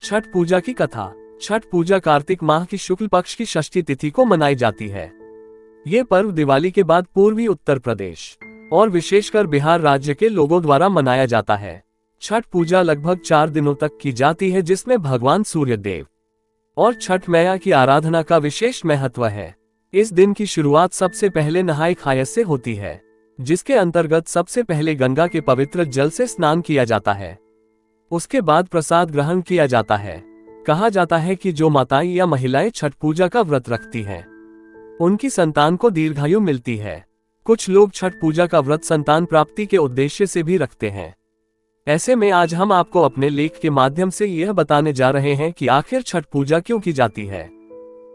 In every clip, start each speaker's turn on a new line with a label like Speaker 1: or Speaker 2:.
Speaker 1: छठ पूजा की कथा। छठ पूजा कार्तिक माह की शुक्ल पक्ष की षष्ठी तिथि को मनाई जाती है। ये पर्व दिवाली के बाद पूर्वी उत्तर प्रदेश और विशेषकर बिहार राज्य के लोगों द्वारा मनाया जाता है। छठ पूजा लगभग 4 दिनों तक की जाती है, जिसमें भगवान सूर्य देव और छठ मैया की आराधना का विशेष महत्व है। इस दिन की शुरुआत सबसे पहले नहाय खाय से होती है, जिसके अंतर्गत सबसे पहले गंगा के पवित्र जल से स्नान किया जाता है। उसके बाद प्रसाद ग्रहण किया जाता है। कहा जाता है कि जो माताएं या महिलाएं छठ पूजा का व्रत रखती हैं, उनकी संतान को दीर्घायु मिलती है। कुछ लोग छठ पूजा का व्रत संतान प्राप्ति के उद्देश्य से भी रखते हैं। ऐसे में आज हम आपको अपने लेख के माध्यम से यह बताने जा रहे हैं कि आखिर छठ पूजा क्यों की जाती है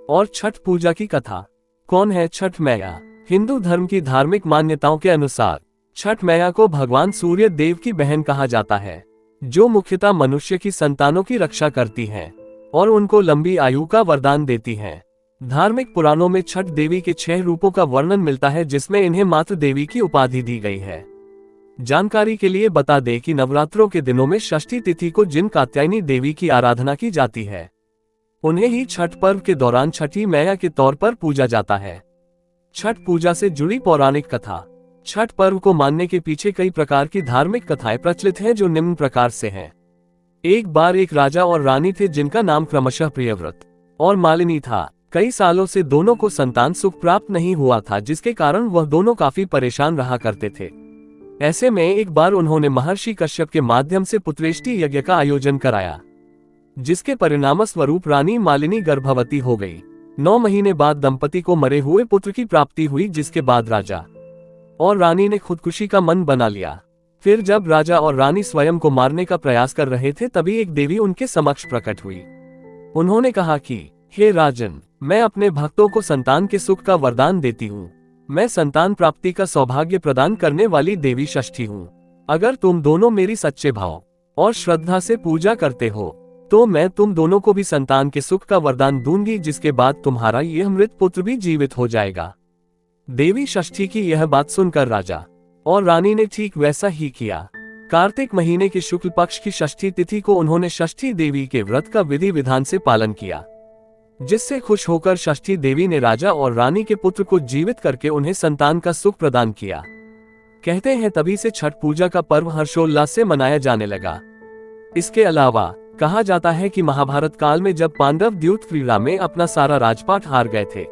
Speaker 1: और छठ पूजा की कथा। कौन है छठ मैया? हिंदू धर्म की धार्मिक मान्यताओं के अनुसार छठ मैया को भगवान सूर्य देव की बहन कहा जाता है, जो मुख्यतः मनुष्य की संतानों की रक्षा करती हैं और उनको लंबी आयु का वरदान देती हैं। धार्मिक पुराणों में छठ देवी के 6 रूपों का वर्णन मिलता है, जिसमें इन्हें मातृ देवी की उपाधि दी गई है। जानकारी के लिए बता दें कि नवरात्रों के दिनों में षष्ठी तिथि को जिन कात्यायनी देवी की आराधना की जाती है, उन्हें ही छठ पर्व के दौरान छठी मैया के तौर पर पूजा जाता है। छठ पूजा से जुड़ी पौराणिक कथा। छठ पर्व को मानने के पीछे कई प्रकार की धार्मिक कथाएं प्रचलित हैं, जो निम्न प्रकार से हैं। एक बार एक राजा और रानी थे, जिनका नाम क्रमशः प्रियव्रत और मालिनी था। कई सालों से दोनों को संतान सुख प्राप्त नहीं हुआ था, जिसके कारण वह दोनों काफी परेशान रहा करते थे। ऐसे में एक बार उन्होंने महर्षि कश्यप के माध्यम से पुत्रेष्टि यज्ञ का आयोजन कराया, जिसके परिणामस्वरूप रानी मालिनी गर्भवती हो गई। 9 महीने बाद दंपति को मरे हुए पुत्र की प्राप्ति हुई, जिसके बाद राजा और रानी ने खुदकुशी का मन बना लिया। फिर जब राजा और रानी स्वयं को मारने का प्रयास कर रहे थे, तभी एक देवी उनके समक्ष प्रकट हुई। उन्होंने कहा कि हे राजन, मैं अपने भक्तों को संतान के सुख का वरदान देती हूँ। मैं संतान प्राप्ति का सौभाग्य प्रदान करने वाली देवी षष्ठी हूँ। अगर तुम दोनों मेरी सच्चे भाव और श्रद्धा से पूजा करते हो, तो मैं तुम दोनों को भी संतान के सुख का वरदान दूंगी, जिसके बाद तुम्हारा यह मृत पुत्र भी जीवित हो जाएगा। देवी षष्ठी की यह बात सुनकर राजा और रानी ने ठीक वैसा ही किया। कार्तिक महीने के शुक्ल पक्ष की षष्ठी तिथि को उन्होंने षष्ठी देवी के व्रत का विधि विधान से पालन किया, जिससे खुश होकर षष्ठी देवी ने राजा और रानी के पुत्र को जीवित करके उन्हें संतान का सुख प्रदान किया। कहते हैं तभी से छठ पूजा का पर्व हर्षोल्लास से मनाया जाने लगा। इसके अलावा कहा जाता है कि महाभारत काल में जब पांडव द्यूत क्रीड़ा में अपना सारा राजपाट हार गए थे,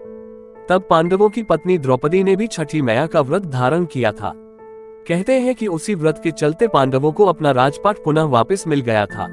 Speaker 1: तब पांडवों की पत्नी द्रौपदी ने भी छठी मैया का व्रत धारण किया था। कहते हैं कि उसी व्रत के चलते पांडवों को अपना राजपाट पुनः वापस मिल गया था।